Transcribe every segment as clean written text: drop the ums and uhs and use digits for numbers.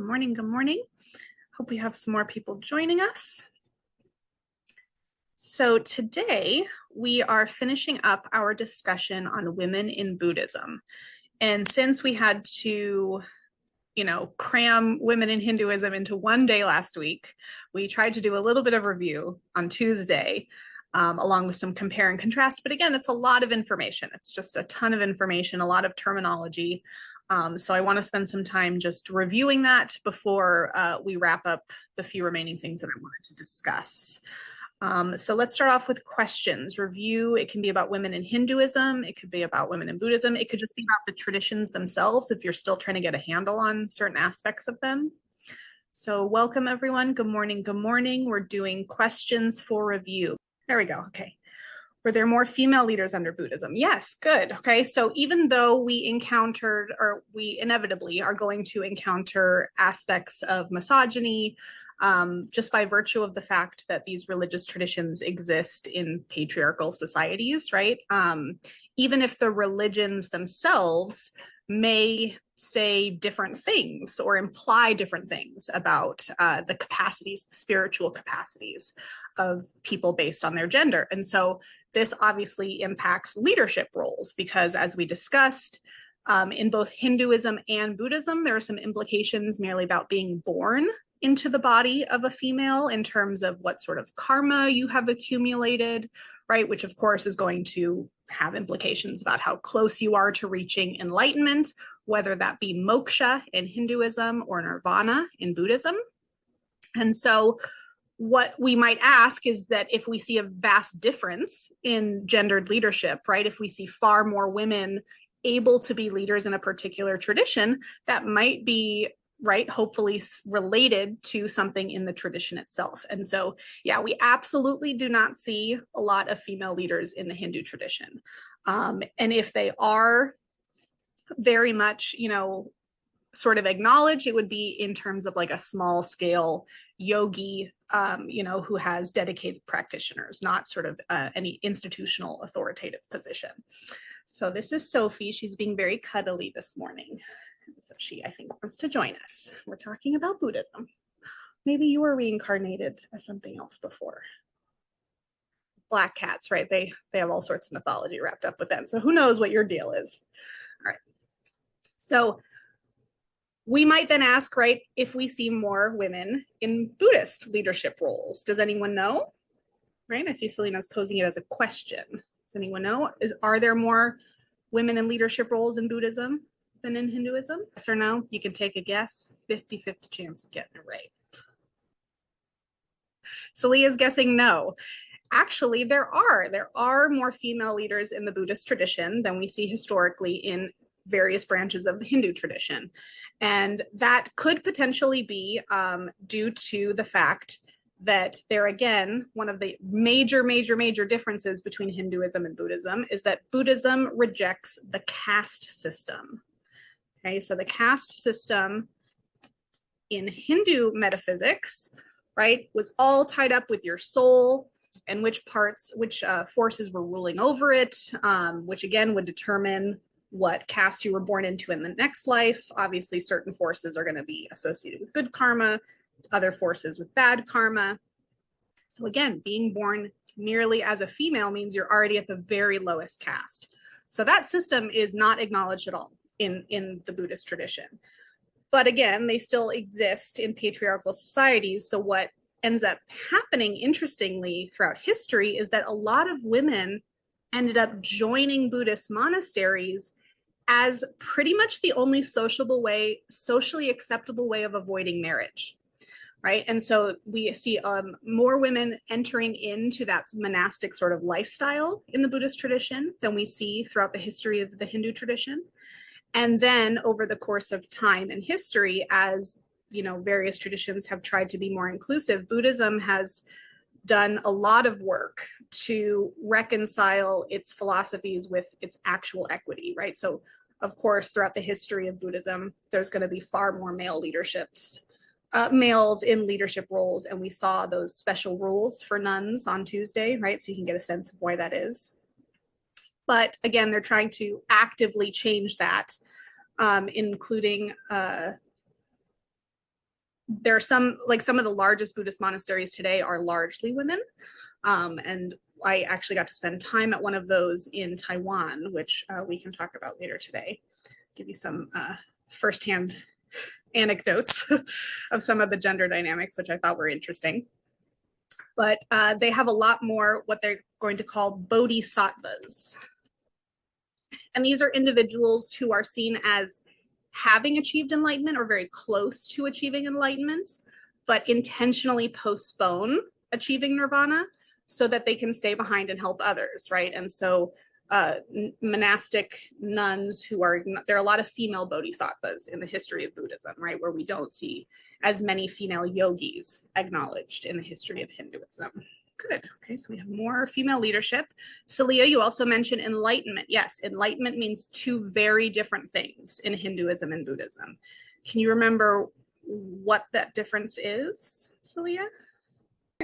morning. Good morning. Hope we have some more people joining us. So today we are finishing up our discussion on women in Buddhism. And since we had to, cram women in Hinduism into one day last week, we tried to do a little bit of review on Tuesday, along with some compare and contrast. But again, it's a lot of information. It's just a ton of information, a lot of terminology. So I want to spend some time just reviewing that before we wrap up the few remaining things that I wanted to discuss. So let's start off with questions. Review, it can be about women in Hinduism, it could be about women in Buddhism, it could just be about the traditions themselves if you're still trying to get a handle on certain aspects of them. So welcome everyone. Good morning. Good morning. We're doing questions for review. There we go. Okay. Were there more female leaders under Buddhism? Yes, good. Okay, so even though we encountered, or we inevitably are going to encounter aspects of misogyny, just by virtue of the fact that these religious traditions exist in patriarchal societies, right? Even if the religions themselves may say different things or imply different things about the capacities, the spiritual capacities of people based on their gender. And so this obviously impacts leadership roles because, as we discussed, in both Hinduism and Buddhism, there are some implications merely about being born into the body of a female in terms of what sort of karma you have accumulated, right? Which of course is going to have implications about how close you are to reaching enlightenment, whether that be moksha in Hinduism or nirvana in Buddhism. And so what we might ask is that if we see a vast difference in gendered leadership, right? If we see far more women able to be leaders in a particular tradition, that might be, right, hopefully related to something in the tradition itself. And so, yeah, we absolutely do not see a lot of female leaders in the Hindu tradition. And if they are very much, sort of acknowledged, it would be in terms of like a small scale yogi, who has dedicated practitioners, not sort of any institutional authoritative position. So this is Sophie. She's being very cuddly this morning. So she, I think, wants to join us. We're talking about Buddhism. Maybe you were reincarnated as something else before. Black cats, right? They have all sorts of mythology wrapped up with that. So who knows what your deal is? All right. So we might then ask, right, if we see more women in Buddhist leadership roles. Does anyone know? Right? I see Selena's posing it as a question. Does anyone know? Are there more women in leadership roles in Buddhism than in Hinduism? Yes or no? You can take a guess. 50-50 chance of getting it right. Selena's guessing no. Actually, there are more female leaders in the Buddhist tradition than we see historically in various branches of the Hindu tradition. And that could potentially be due to the fact that there, again, one of the major differences between Hinduism and Buddhism is that Buddhism rejects the caste system. Okay, so the caste system in Hindu metaphysics, right, was all tied up with your soul and which forces were ruling over it, which again would determine what caste you were born into in the next life. Obviously, certain forces are going to be associated with good karma, other forces with bad karma. So again, being born merely as a female means you're already at the very lowest caste. So that system is not acknowledged at all in the Buddhist tradition. But again, they still exist in patriarchal societies. So what ends up happening, interestingly, throughout history is that a lot of women ended up joining Buddhist monasteries as pretty much the only socially acceptable way of avoiding marriage, right? And so we see more women entering into that monastic sort of lifestyle in the Buddhist tradition than we see throughout the history of the Hindu tradition. And then over the course of time and history, as various traditions have tried to be more inclusive, Buddhism has done a lot of work to reconcile its philosophies with its actual equity, right? So, of course, throughout the history of Buddhism, there's going to be far more males in leadership roles, and we saw those special rules for nuns on Tuesday, right? So you can get a sense of why that is. But again, they're trying to actively change that, including there are some of the largest Buddhist monasteries today are largely women. And I actually got to spend time at one of those in Taiwan, which we can talk about later today. Give you some firsthand anecdotes of some of the gender dynamics, which I thought were interesting. But they have a lot more what they're going to call Bodhisattvas. And these are individuals who are seen as having achieved enlightenment or very close to achieving enlightenment, but intentionally postpone achieving nirvana so that they can stay behind and help others, right? And so monastic nuns there are a lot of female bodhisattvas in the history of Buddhism, right? Where we don't see as many female yogis acknowledged in the history of Hinduism. Good. Okay, so we have more female leadership. Celia, you also mentioned enlightenment. Yes, enlightenment means two very different things in Hinduism and Buddhism. Can you remember what that difference is, Celia?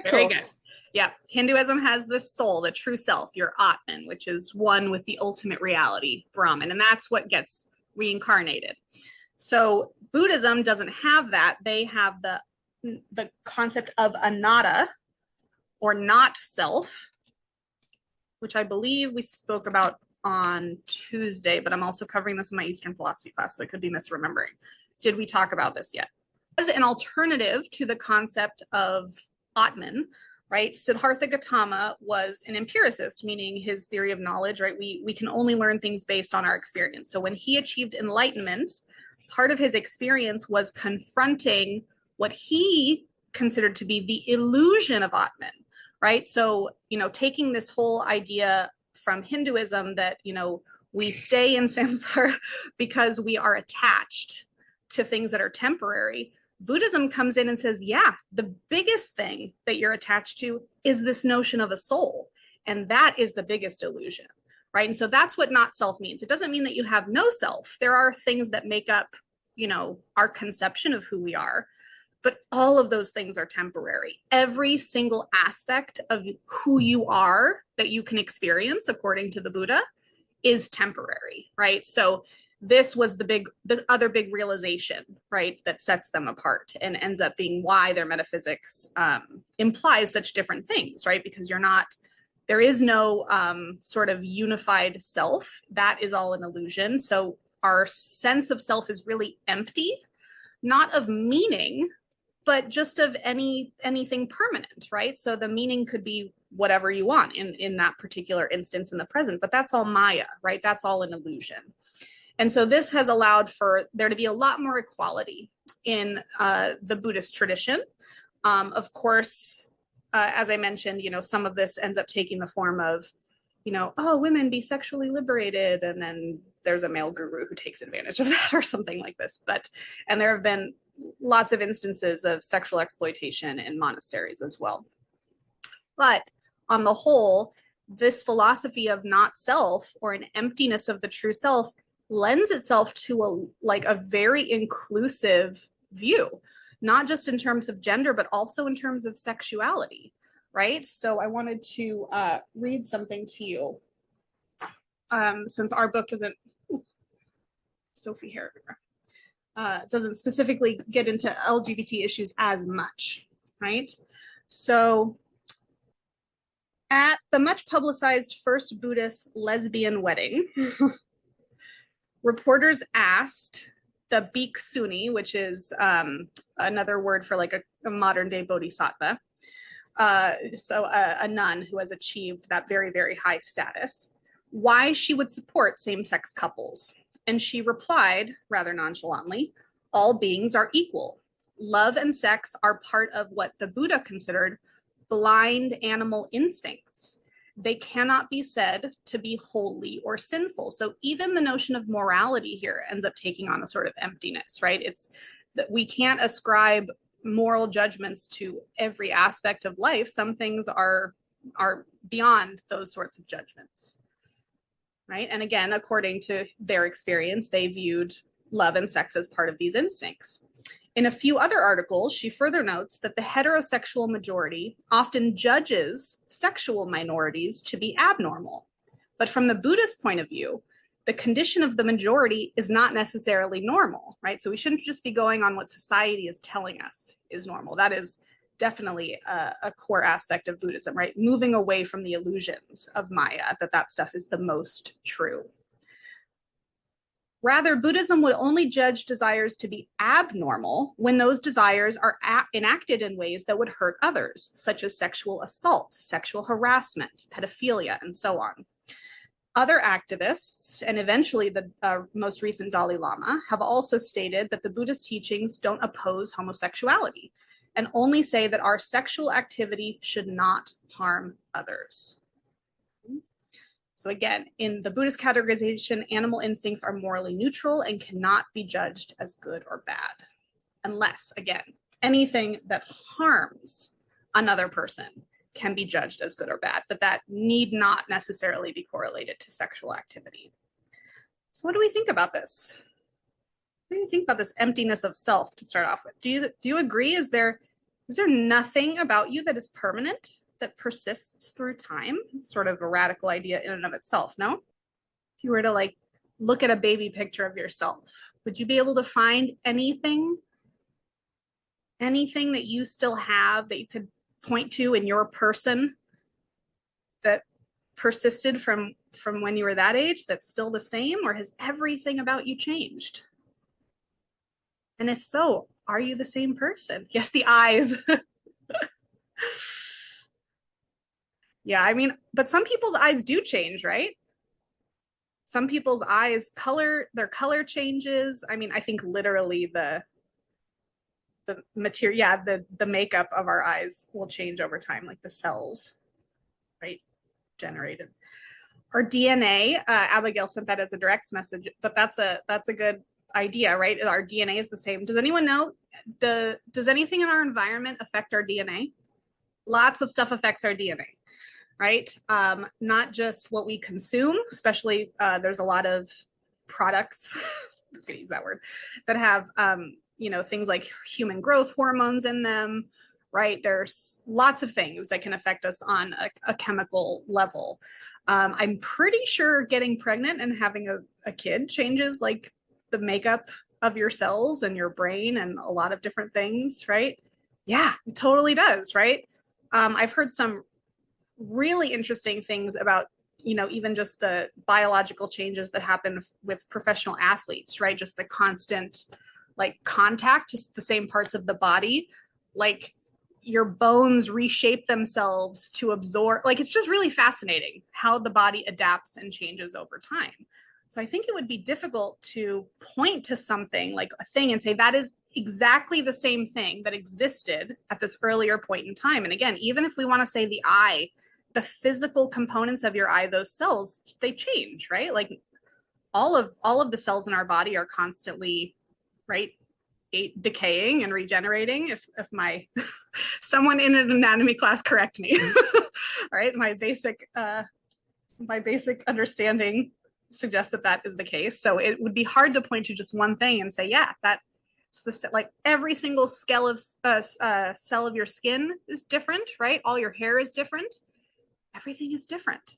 Very good. Yeah, Hinduism has the soul, the true self, your Atman, which is one with the ultimate reality, Brahman, and that's what gets reincarnated. So Buddhism doesn't have that. They have the concept of anatta, or not self, which I believe we spoke about on Tuesday, but I'm also covering this in my Eastern philosophy class, so I could be misremembering. Did we talk about this yet? As an alternative to the concept of Atman, right? Siddhartha Gautama was an empiricist, meaning his theory of knowledge, right? We can only learn things based on our experience. So when he achieved enlightenment, part of his experience was confronting what he considered to be the illusion of Atman, right? So, taking this whole idea from Hinduism that, we stay in samsara because we are attached to things that are temporary. Buddhism comes in and says, yeah, the biggest thing that you're attached to is this notion of a soul. And that is the biggest illusion, right? And so that's what not self means. It doesn't mean that you have no self. There are things that make up, our conception of who we are. But all of those things are temporary. Every single aspect of who you are that you can experience, according to the Buddha, is temporary, right? So this was the other big realization, right, that sets them apart and ends up being why their metaphysics implies such different things, right? Because there is no sort of unified self. That is all an illusion. So our sense of self is really empty, not of meaning, but just of anything permanent, right? So the meaning could be whatever you want in that particular instance in the present, but that's all Maya, right? That's all an illusion. And so this has allowed for there to be a lot more equality in the Buddhist tradition. Of course, as I mentioned, some of this ends up taking the form of, women be sexually liberated, and then there's a male guru who takes advantage of that or something like this. And there have been lots of instances of sexual exploitation in monasteries as well. But on the whole, this philosophy of not self, or an emptiness of the true self, lends itself to a very inclusive view, not just in terms of gender, but also in terms of sexuality, right? So I wanted to read something to you, since our book Sophie-HER doesn't specifically get into LGBT issues as much, right? So at the much publicized first Buddhist lesbian wedding, reporters asked the bhikkhuni, which is another word for a modern day bodhisattva, so a nun who has achieved that very, very high status, why she would support same-sex couples. And she replied, rather nonchalantly, all beings are equal. Love and sex are part of what the Buddha considered blind animal instincts. They cannot be said to be holy or sinful. So even the notion of morality here ends up taking on a sort of emptiness, right? It's that we can't ascribe moral judgments to every aspect of life. Some things are beyond those sorts of judgments, right? And again, according to their experience, they viewed love and sex as part of these instincts. In a few other articles, she further notes that the heterosexual majority often judges sexual minorities to be abnormal. But from the Buddhist point of view, the condition of the majority is not necessarily normal, right? So we shouldn't just be going on what society is telling us is normal. That is definitely a core aspect of Buddhism, right? Moving away from the illusions of Maya, that stuff is the most true. Rather, Buddhism would only judge desires to be abnormal when those desires are enacted in ways that would hurt others, such as sexual assault, sexual harassment, pedophilia, and so on. Other activists, and eventually the most recent Dalai Lama, have also stated that the Buddhist teachings don't oppose homosexuality and only say that our sexual activity should not harm others. So again, in the Buddhist categorization, animal instincts are morally neutral and cannot be judged as good or bad, unless, again, anything that harms another person can be judged as good or bad, but that need not necessarily be correlated to sexual activity. So what do we think about this? What do you think about this emptiness of self to start off with? Do you agree? Is there nothing about you that is permanent, that persists through time? It's sort of a radical idea in and of itself, no? If you were to like look at a baby picture of yourself, would you be able to find anything that you still have that you could point to in your person that persisted from when you were that age that's still the same, or has everything about you changed? And if so, are you the same person? Yes, the eyes. Yeah, I mean, but some people's eyes do change, right? Some people's eyes their color changes. I mean, I think literally the material, yeah, the makeup of our eyes will change over time, like the cells, right, generated. Our DNA, Abigail sent that as a direct message, but that's a good idea, right? Our DNA is the same. Does anyone know, does anything in our environment affect our DNA? Lots of stuff affects our DNA, right? Not just what we consume, especially there's a lot of products, I'm just gonna use that word, that have things like human growth hormones in them, right? There's lots of things that can affect us on a chemical level. I'm pretty sure getting pregnant and having a kid changes like the makeup of your cells and your brain and a lot of different things, right? Yeah, it totally does, right? I've heard some really interesting things about, even just the biological changes that happen with professional athletes, right? Just the constant like contact to the same parts of the body, like your bones reshape themselves to absorb, like it's just really fascinating how the body adapts and changes over time. So I think it would be difficult to point to something like a thing and say that is exactly the same thing that existed at this earlier point in time. And again, even if we want to say the eye, the physical components of your eye, those cells, they change, right? Like all of the cells in our body are constantly, right, decaying and regenerating. If my someone in an anatomy class correct me, all right, my basic understanding suggests that is the case. So it would be hard to point to just one thing and say, yeah, that's like every single cell of your skin is different, right? All your hair is different. Everything is different.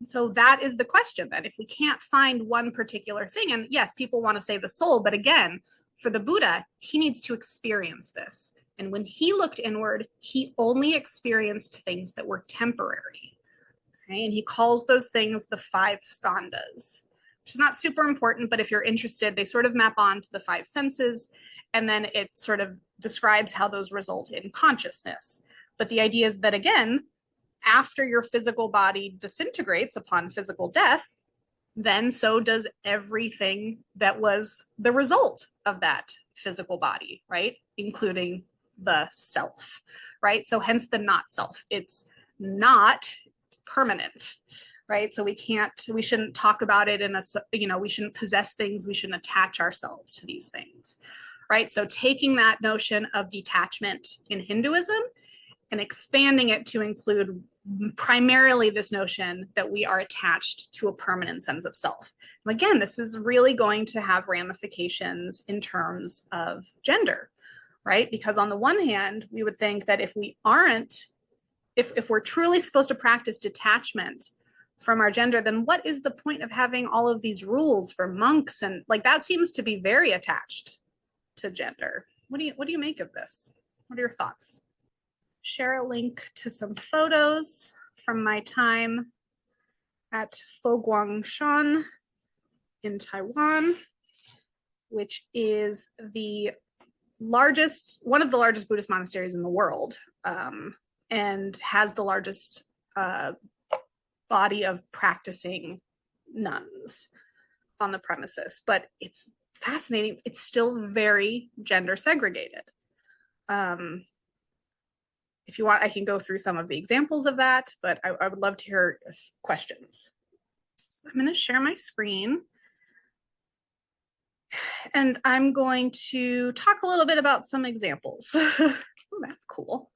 So that is the question then. If we can't find one particular thing, and yes, people want to say the soul, but again, for the Buddha, he needs to experience this. And when he looked inward, he only experienced things that were temporary. Okay? And he calls those things the 5 skandhas, which is not super important, but if you're interested, they sort of map on to the 5 senses, and then it sort of describes how those result in consciousness. But the idea is that, again, after your physical body disintegrates upon physical death, then so does everything that was the result of that physical body, right? Including the self, right? So hence the not self. It's not permanent, right? So we shouldn't talk about it we shouldn't possess things, we shouldn't attach ourselves to these things, right? So taking that notion of detachment in Hinduism and expanding it to include primarily this notion that we are attached to a permanent sense of self. And again, this is really going to have ramifications in terms of gender, right? Because on the one hand, we would think that if we're truly supposed to practice detachment from our gender, then what is the point of having all of these rules for monks? And like that seems to be very attached to gender. What do you make of this? What are your thoughts? Share a link to some photos from my time at Foguangshan in Taiwan, which is one of the largest Buddhist monasteries in the world, and has the largest body of practicing nuns on the premises. But it's fascinating. It's still very gender segregated. If you want, I can go through some of the examples of that, but I would love to hear questions. So I'm going to share my screen. And I'm going to talk a little bit about some examples. Oh, that's cool.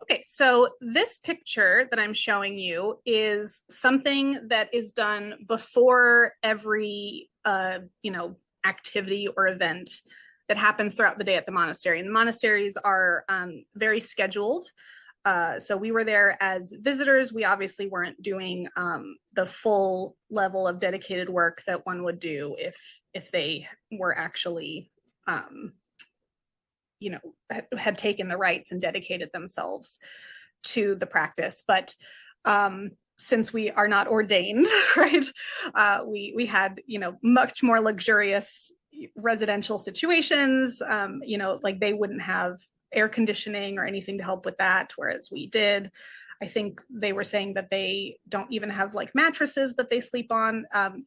Okay, so this picture that I'm showing you is something that is done before every activity or event that happens throughout the day at the monastery. And the monasteries are very scheduled. So we were there as visitors. We obviously weren't doing the full level of dedicated work that one would do if they were actually, had taken the rights and dedicated themselves to the practice. But since we are not ordained, right, we had, much more luxurious residential situations, like they wouldn't have air conditioning or anything to help with that, whereas we did. I think they were saying that they don't even have like mattresses that they sleep on,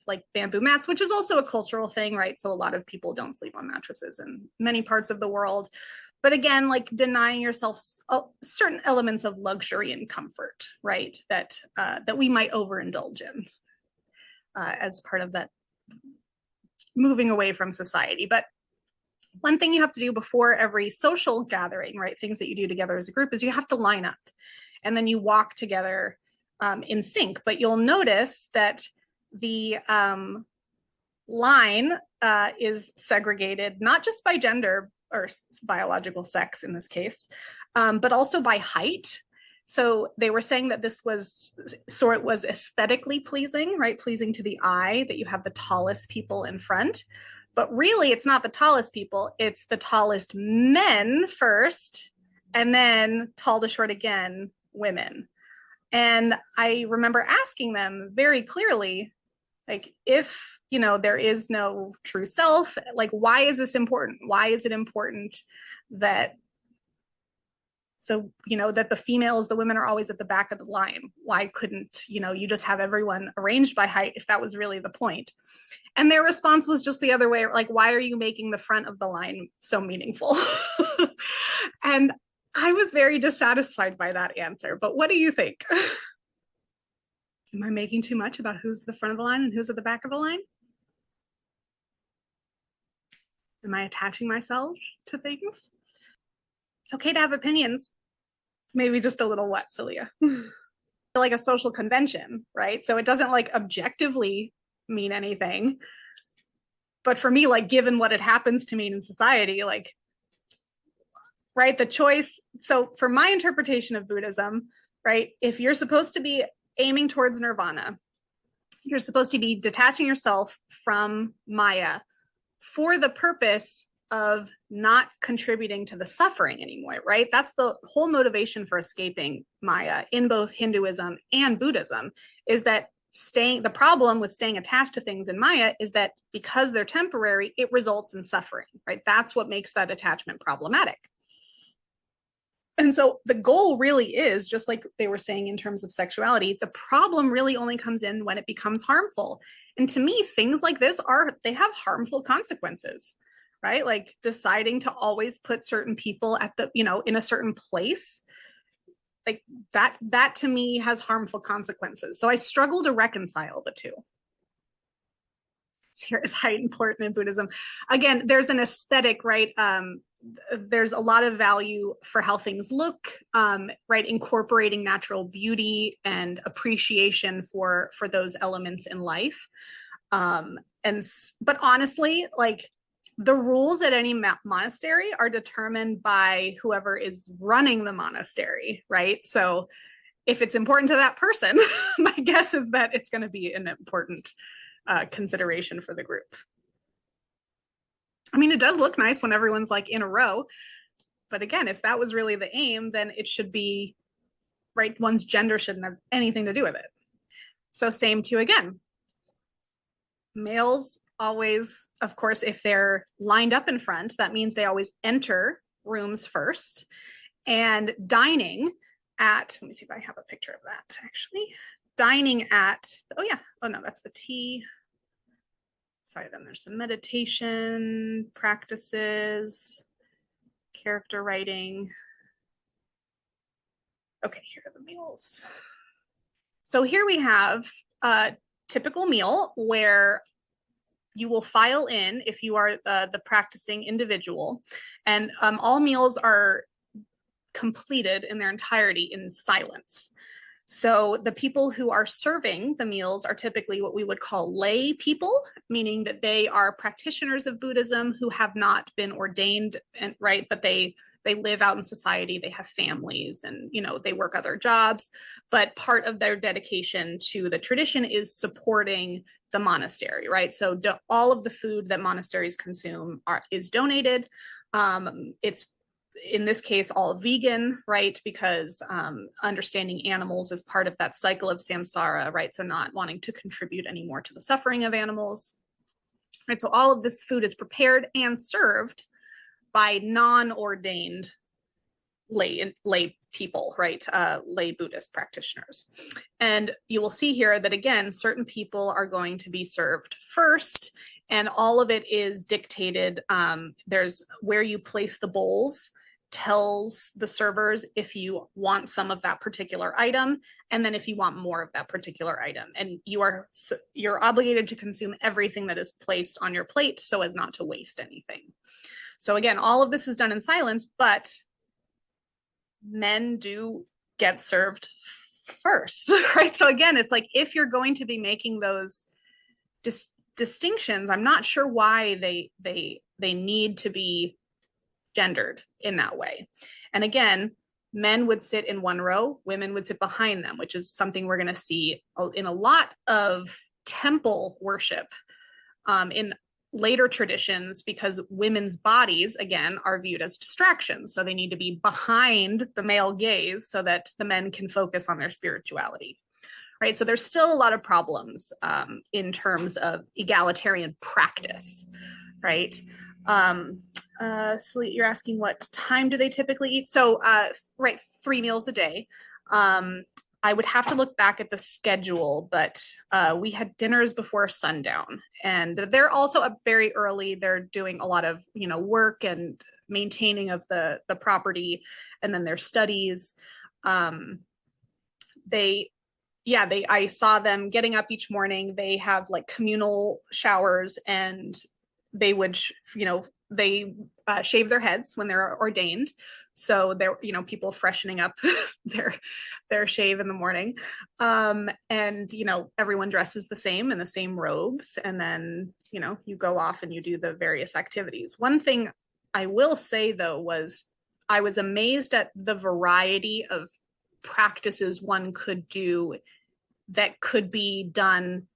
like bamboo mats, which is also a cultural thing, right? So a lot of people don't sleep on mattresses in many parts of the world. But again, like denying yourself certain elements of luxury and comfort, right? That we might overindulge in as part of that moving away from society. But one thing you have to do before every social gathering, right, things that you do together as a group, is you have to line up and then you walk together in sync. But you'll notice that the line is segregated, not just by gender or biological sex in this case, but also by height. So they were saying that this was aesthetically pleasing, right? Pleasing to the eye, that you have the tallest people in front. But really, it's not the tallest people, it's the tallest men first, and then tall to short again, women. And I remember asking them very clearly, like, if, there is no true self, like, why is this important? Why is it important that the females, the women are always at the back of the line? Why couldn't, you just have everyone arranged by height if that was really the point? And their response was just the other way, like, why are you making the front of the line so meaningful? And I was very dissatisfied by that answer. But what do you think? Am I making too much about who's at the front of the line and who's at the back of the line? Am I attaching myself to things? It's okay to have opinions. Maybe just a little what, Celia? Like a social convention, right? So it doesn't like objectively mean anything. But for me, like, given what it happens to mean in society, like, right, the choice. So for my interpretation of Buddhism, right, if you're supposed to be aiming towards nirvana, you're supposed to be detaching yourself from Maya for the purpose of not contributing to the suffering anymore, right? That's the whole motivation for escaping Maya in both Hinduism and Buddhism, is that the problem with staying attached to things in Maya is that because they're temporary, it results in suffering, right? That's what makes that attachment problematic. And so the goal really is, just like they were saying in terms of sexuality, the problem really only comes in when it becomes harmful. And to me, things like this they have harmful consequences, right? Like deciding to always put certain people at the, in a certain place, like that to me has harmful consequences. So I struggle to reconcile the two. Here is height important in Buddhism. Again, there's an aesthetic, right? There's a lot of value for how things look, right? Incorporating natural beauty and appreciation for those elements in life. But honestly, like, the rules at any monastery are determined by whoever is running the monastery, right? So if it's important to that person, my guess is that it's going to be an important consideration for the group. I mean, it does look nice when everyone's like in a row, but again, if that was really the aim, then it should be, right, one's gender shouldn't have anything to do with it. So same too again. Males always, of course, if they're lined up in front, that means they always enter rooms first. And dining at, let me see if I have a picture of that actually. Dining at, oh yeah, oh no, that's the tea. Sorry, then there's some meditation practices, character writing. Okay, here are the meals. So here we have a typical meal where you will file in if you are the practicing individual, and all meals are completed in their entirety in silence. So the people who are serving the meals are typically what we would call lay people, meaning that they are practitioners of Buddhism who have not been ordained, and right, but they live out in society, they have families, and they work other jobs, but part of their dedication to the tradition is supporting the monastery, right? So all of the food that monasteries consume is donated. It's in this case all vegan, right? Because understanding animals is part of that cycle of samsara, right? So not wanting to contribute anymore to the suffering of animals, right? So all of this food is prepared and served by non-ordained lay people, right? Lay Buddhist practitioners. And you will see here that again, certain people are going to be served first, and all of it is dictated. There's where you place the bowls tells the servers if you want some of that particular item, and then if you want more of that particular item. And you're obligated to consume everything that is placed on your plate so as not to waste anything. So again, all of this is done in silence, but men do get served first, right? So again, it's like if you're going to be making those distinctions, I'm not sure why they need to be gendered in that way. And again, men would sit in one row, women would sit behind them, which is something we're going to see in a lot of temple worship in later traditions, because women's bodies, again, are viewed as distractions. So they need to be behind the male gaze so that the men can focus on their spirituality, right? So there's still a lot of problems in terms of egalitarian practice, right? So you're asking what time do they typically eat? So, right, 3 meals a day. I would have to look back at the schedule, but we had dinners before sundown, and they're also up very early. They're doing a lot of work and maintaining of the property, and then their studies. I saw them getting up each morning. They have like communal showers, and they would they shave their heads when they're ordained. So they're, people freshening up their shave in the morning. And, everyone dresses the same in the same robes. And then, you go off and you do the various activities. One thing I will say though, was I was amazed at the variety of practices one could do that could be done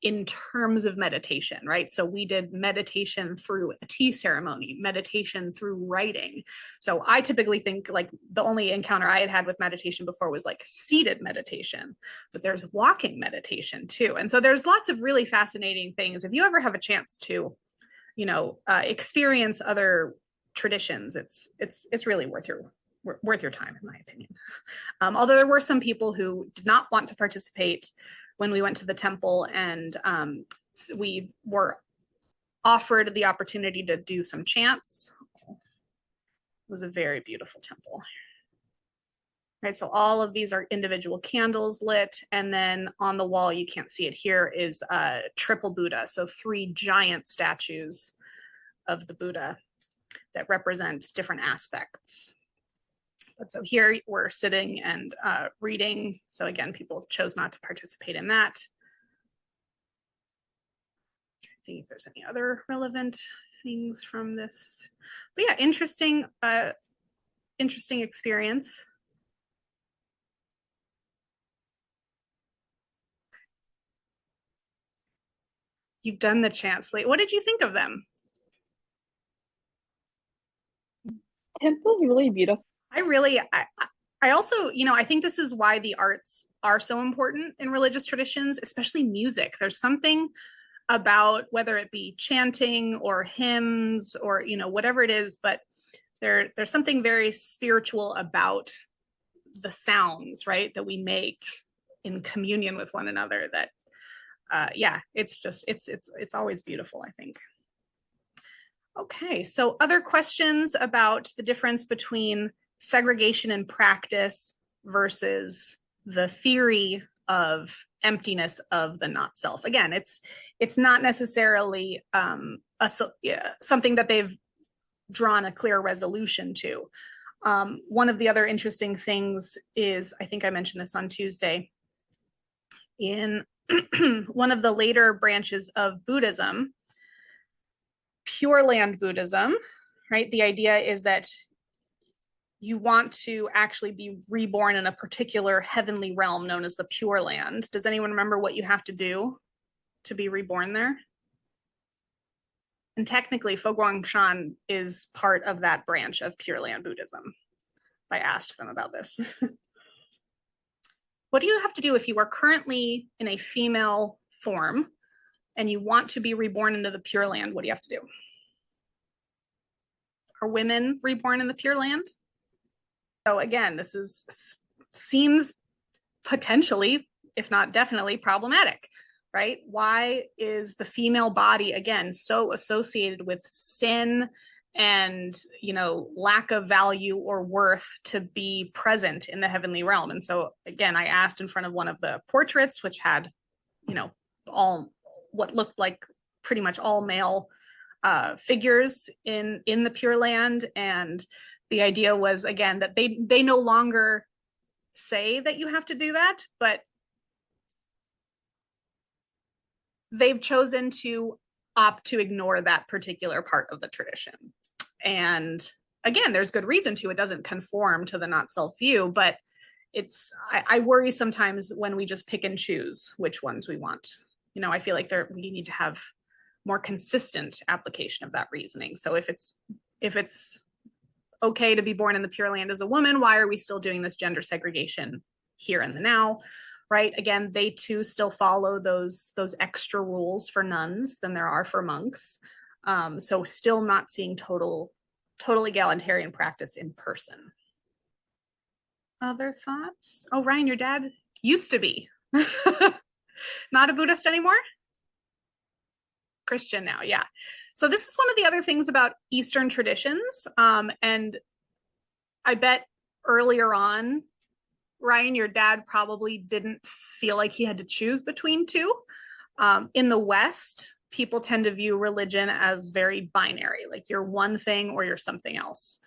in terms of meditation, right? So we did meditation through a tea ceremony, meditation through writing. So I typically think like the only encounter I had with meditation before was like seated meditation, but there's walking meditation too. And so there's lots of really fascinating things. If you ever have a chance to, experience other traditions, it's really worth your time, in my opinion. Although there were some people who did not want to participate when we went to the temple, and we were offered the opportunity to do some chants. It was a very beautiful temple. Right, so all of these are individual candles lit, and then on the wall, you can't see it here, is a triple Buddha, so 3 giant statues of the Buddha that represent different aspects. But so here we're sitting and reading. So again, people chose not to participate in that. I think if there's any other relevant things from this. But yeah, interesting experience. You've done the chant-slate. What did you think of them? Temple's really beautiful. I also, I think this is why the arts are so important in religious traditions, especially music. There's something about whether it be chanting or hymns or, whatever it is, but there's something very spiritual about the sounds, right, that we make in communion with one another that yeah, it's always beautiful, I think. Okay, so other questions about the difference between segregation in practice versus the theory of emptiness of the not self. Again, it's not necessarily something that they've drawn a clear resolution to. One of the other interesting things is, I think I mentioned this on Tuesday, in one of the later branches of Buddhism, Pure Land Buddhism, right? The idea is that you want to actually be reborn in a particular heavenly realm known as the Pure Land. Does anyone remember what you have to do to be reborn there? And technically, Fo Guangshan is part of that branch of Pure Land Buddhism. I asked them about this. What do you have to do if you are currently in a female form and you want to be reborn into the Pure Land? What do you have to do? Are women reborn in the Pure Land? So again, seems potentially, if not definitely, problematic, right? Why is the female body, again, so associated with sin and, lack of value or worth to be present in the heavenly realm? And so again, I asked in front of one of the portraits, which had, all what looked like pretty much all male figures in the Pure Land. And the idea was, again, that they no longer say that you have to do that, but they've chosen to opt to ignore that particular part of the tradition. And again, there's good reason to. It doesn't conform to the not self view, but I worry sometimes when we just pick and choose which ones we want. I feel like we need to have more consistent application of that reasoning. So if it's okay to be born in the Pure Land as a woman, why are we still doing this gender segregation here and the now, right? Again, they too still follow those extra rules for nuns than there are for monks. So still not seeing total egalitarian practice in person. Other thoughts? Oh, Ryan, your dad used to be not a Buddhist anymore? Christian now, yeah. So this is one of the other things about Eastern traditions. And I bet earlier on, Ryan, your dad probably didn't feel like he had to choose between two. In the West, people tend to view religion as very binary, like you're one thing or you're something else.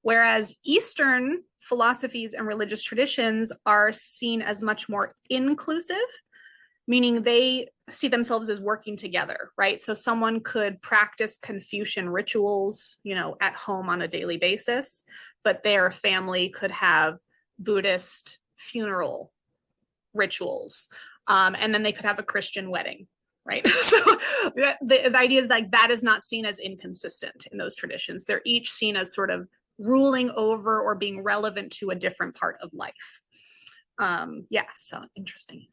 Whereas Eastern philosophies and religious traditions are seen as much more inclusive, meaning they see themselves as working together, right? So someone could practice Confucian rituals, at home on a daily basis, but their family could have Buddhist funeral rituals. And then they could have a Christian wedding, right? So the idea is like that is not seen as inconsistent in those traditions. They're each seen as sort of ruling over or being relevant to a different part of life. Yeah, so interesting.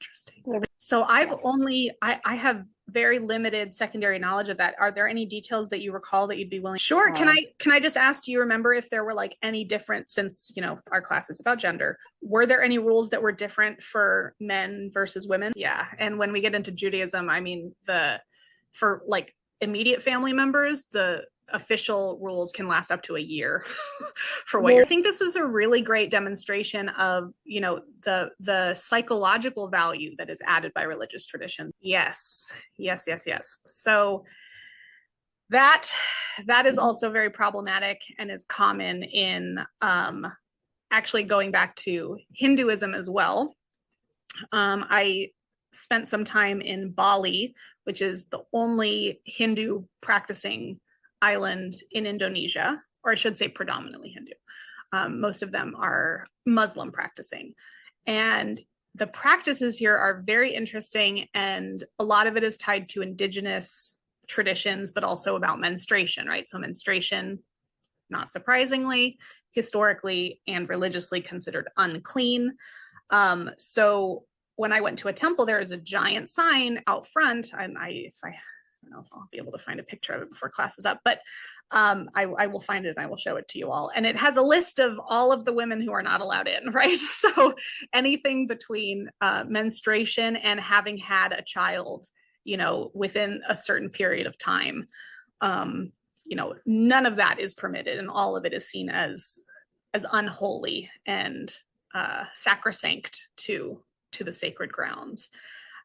So I have very limited secondary knowledge of that. Are there any details that you recall that you'd be willing? Sure. Can I just ask, do you remember if there were like any different, since our class is about gender, were there any rules that were different for men versus women? Yeah. And when we get into Judaism, I mean, for like immediate family members, the official rules can last up to a year for what I think this is a really great demonstration of the psychological value that is added by religious tradition. Yes. So that is also very problematic and is common in actually going back to Hinduism as well. I spent some time in Bali, which is the only Hindu practicing island in Indonesia, or I should say predominantly Hindu. Most of them are Muslim practicing. And the practices here are very interesting, and a lot of it is tied to indigenous traditions, but also about menstruation, right? So menstruation, not surprisingly, historically and religiously considered unclean. So when I went to a temple, there is a giant sign out front. I don't know if I'll be able to find a picture of it before class is up, but I will find it and I will show it to you all. And it has a list of all of the women who are not allowed in, right? So anything between menstruation and having had a child, you know, within a certain period of time, you know, none of that is permitted, and all of it is seen as unholy and sacrosanct to the sacred grounds.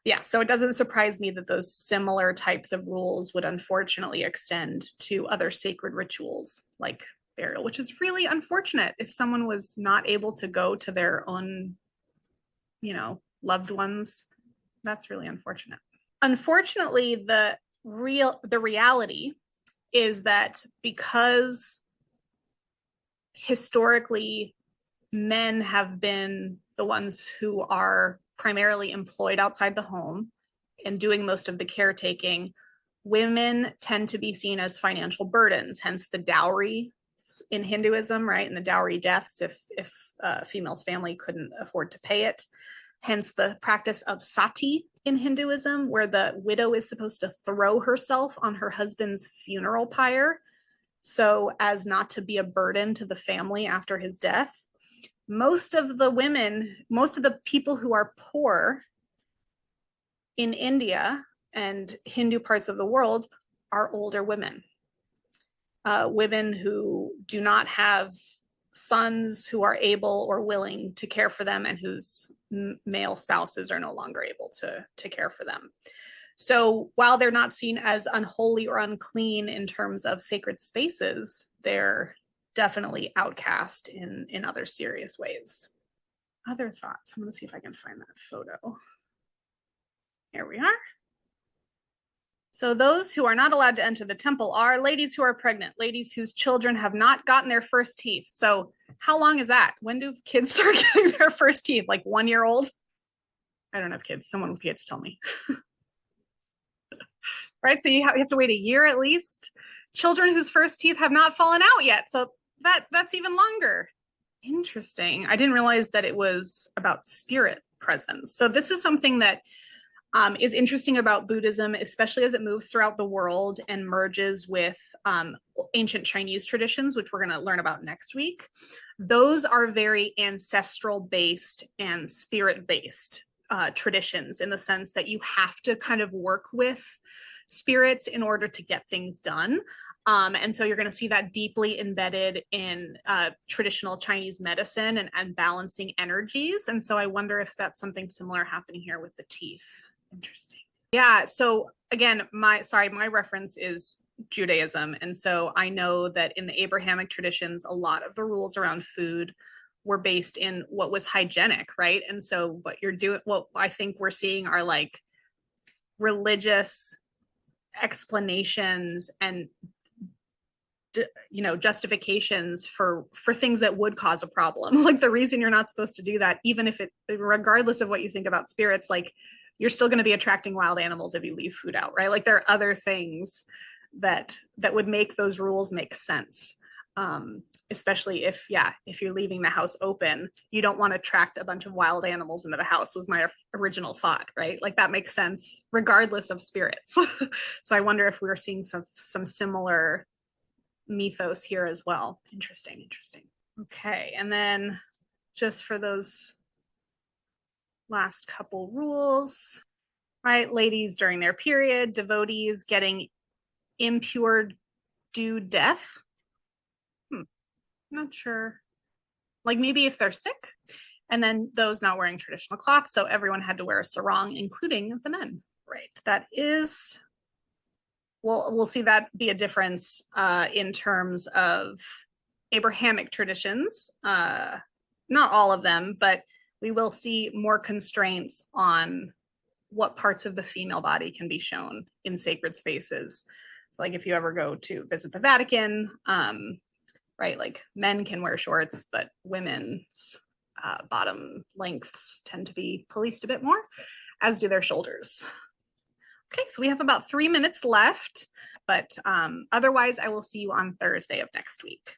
Yeah, so it doesn't surprise me that those similar types of rules would unfortunately extend to other sacred rituals like burial, which is really unfortunate. If someone was not able to go to their own, you know, loved ones, that's really unfortunate. Unfortunately, the reality is that because historically men have been the ones who are primarily employed outside the home and doing most of the caretaking, women tend to be seen as financial burdens, hence the dowry in Hinduism, right? And the dowry deaths if a female's family couldn't afford to pay it. Hence the practice of sati in Hinduism, where the widow is supposed to throw herself on her husband's funeral pyre so as not to be a burden to the family after his death. Most of the people who are poor in India and Hindu parts of the world are older women. Women who do not have sons who are able or willing to care for them and whose male spouses are no longer able to care for them. So while they're not seen as unholy or unclean in terms of sacred spaces, they're definitely outcast in other serious ways. Other thoughts. I'm going to see if I can find that photo. Here we are. So those who are not allowed to enter the temple are ladies who are pregnant, ladies whose children have not gotten their first teeth. So how long is that? When do kids start getting their first teeth? Like 1 year old? I don't have kids. Someone with kids tell me. Right? So you have to wait a year at least. Children whose first teeth have not fallen out yet. So that's even longer. Interesting. I didn't realize that it was about spirit presence. So this is something that is interesting about Buddhism, especially as it moves throughout the world and merges with ancient Chinese traditions, which we're going to learn about next week. Those are very ancestral based and spirit based traditions, in the sense that you have to kind of work with spirits in order to get things done. And so you're going to see that deeply embedded in traditional Chinese medicine and balancing energies. And so I wonder if that's something similar happening here with the teeth. Interesting. Yeah. So again, my reference is Judaism. And so I know that in the Abrahamic traditions, a lot of the rules around food were based in what was hygienic, right? And so what I think we're seeing are like religious explanations and justifications for things that would cause a problem. Like the reason you're not supposed to do that, even if regardless of what you think about spirits, like you're still going to be attracting wild animals if you leave food out, right? Like there are other things that would make those rules make sense. Especially if you're leaving the house open, you don't want to attract a bunch of wild animals into the house, was my original thought, right? Like that makes sense regardless of spirits. So I wonder if we're seeing some similar mythos here as well. Interesting. Okay, and then just for those last couple rules, right? Ladies during their period, devotees getting impure due death. Not sure. Like maybe if they're sick. And then those not wearing traditional cloth. So everyone had to wear a sarong, including the men. Right. That is, we'll see that be a difference in terms of Abrahamic traditions. Not all of them, but we will see more constraints on what parts of the female body can be shown in sacred spaces. So like if you ever go to visit the Vatican, right, like men can wear shorts, but women's bottom lengths tend to be policed a bit more, as do their shoulders. Okay, so we have about 3 minutes left, but otherwise I will see you on Thursday of next week.